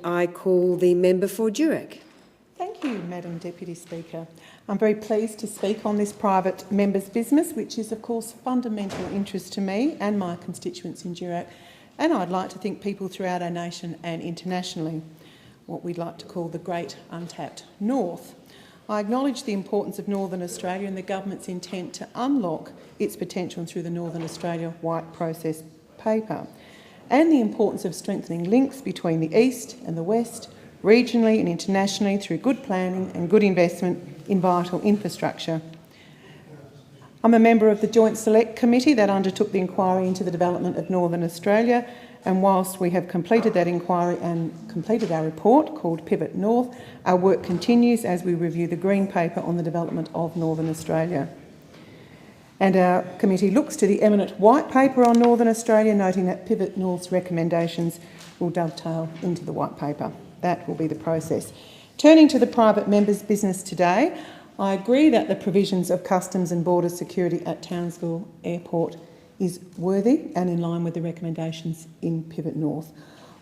I call the member for Durack. Thank you, Madam Deputy Speaker. I'm very pleased to speak on this private member's business, which is of course of fundamental interest to me and my constituents in Durack, and I'd like to think people throughout our nation and internationally, what we'd like to call the Great Untapped North. I acknowledge the importance of Northern Australia and the government's intent to unlock its potential through the Northern Australia White Process paper, and the importance of strengthening links between the East and the West, regionally and internationally, through good planning and good investment in vital infrastructure. I'm a member of the Joint Select Committee that undertook the inquiry into the development of Northern Australia, and whilst we have completed that inquiry and completed our report called Pivot North, our work continues as we review the Green Paper on the development of Northern Australia. And our committee looks to the eminent White Paper on Northern Australia, noting that Pivot North's recommendations will dovetail into the White Paper. That will be the process. Turning to the private member's business today, I agree that the provisions of customs and border security at Townsville Airport is worthy and in line with the recommendations in Pivot North.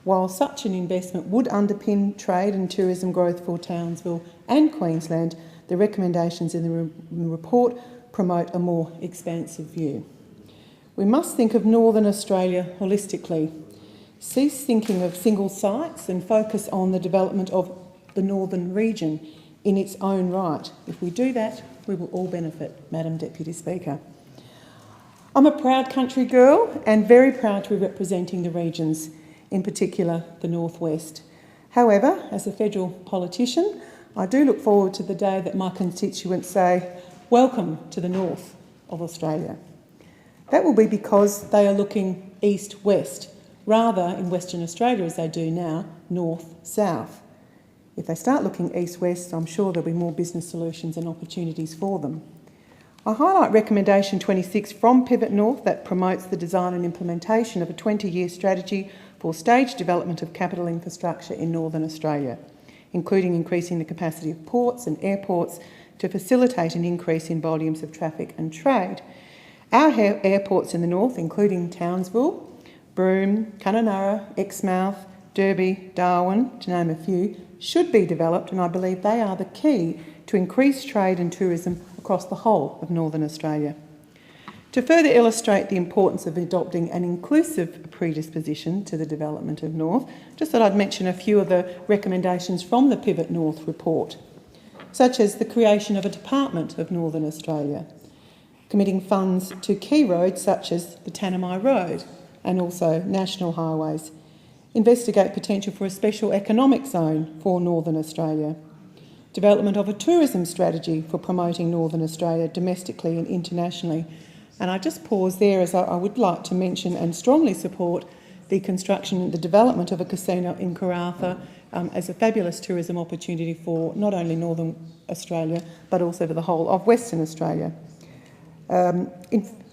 While such an investment would underpin trade and tourism growth for Townsville and Queensland, the recommendations in the report promote a more expansive view. We must think of Northern Australia holistically. Cease thinking of single sites and focus on the development of the northern region in its own right. If we do that, we will all benefit, Madam Deputy Speaker. I'm a proud country girl and very proud to be representing the regions, in particular the Northwest. However, as a federal politician, I do look forward to the day that my constituents say, "Welcome to the north of Australia." That will be because they are looking east-west, rather in Western Australia as they do now, north-south. If they start looking east-west, I'm sure there'll be more business solutions and opportunities for them. I highlight recommendation 26 from Pivot North that promotes the design and implementation of a 20-year strategy for staged development of capital infrastructure in Northern Australia, including increasing the capacity of ports and airports to facilitate an increase in volumes of traffic and trade. Our airports in the north, including Townsville, Broome, Kununurra, Exmouth, Derby, Darwin, to name a few, should be developed, and I believe they are the key to increase trade and tourism across the whole of Northern Australia. To further illustrate the importance of adopting an inclusive predisposition to the development of North, just thought I'd mention a few of the recommendations from the Pivot North report, such as the creation of a Department of Northern Australia, committing funds to key roads such as the Tanami Road and also national highways, investigate potential for a special economic zone for Northern Australia, development of a tourism strategy for promoting Northern Australia domestically and internationally. And I just pause there as I would like to mention and strongly support the construction and the development of a casino in Karratha as a fabulous tourism opportunity for not only Northern Australia but also for the whole of Western Australia.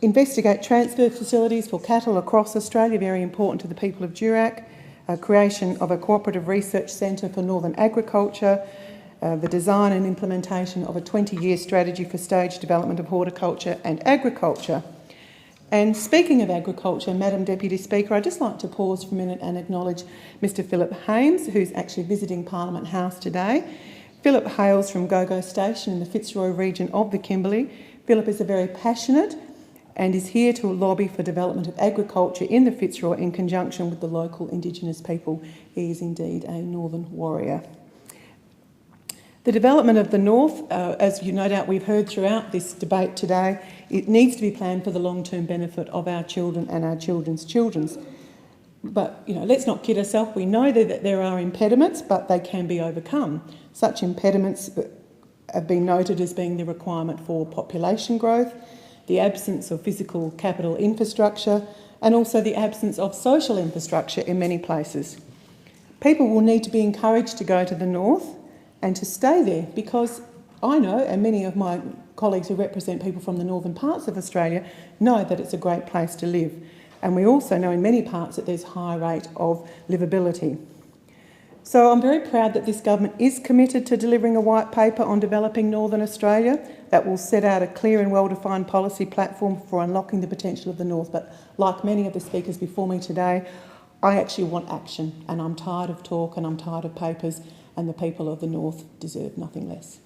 Investigate transfer facilities for cattle across Australia, very important to the people of Durack, creation of a cooperative research centre for northern agriculture, the design and implementation of a 20-year strategy for staged development of horticulture and agriculture. And speaking of agriculture, Madam Deputy Speaker, I'd just like to pause for a minute and acknowledge Mr Philip Hames, who's actually visiting Parliament House today. Philip hails from Gogo Station in the Fitzroy region of the Kimberley. Philip is a very passionate and is here to lobby for development of agriculture in the Fitzroy in conjunction with the local Indigenous people. He is indeed a Northern warrior. The development of the North, as you no doubt we've heard throughout this debate today, it needs to be planned for the long-term benefit of our children and our children's children. But, let's not kid ourselves. We know that there are impediments, but they can be overcome. Such impediments have been noted as being the requirement for population growth, the absence of physical capital infrastructure, and also the absence of social infrastructure in many places. People will need to be encouraged to go to the north and to stay there, because I know, and many of my colleagues who represent people from the northern parts of Australia know that it's a great place to live. And we also know in many parts that there's a high rate of livability. So I'm very proud that this government is committed to delivering a white paper on developing Northern Australia that will set out a clear and well-defined policy platform for unlocking the potential of the North. But like many of the speakers before me today, I actually want action, and I'm tired of talk and I'm tired of papers, and the people of the North deserve nothing less.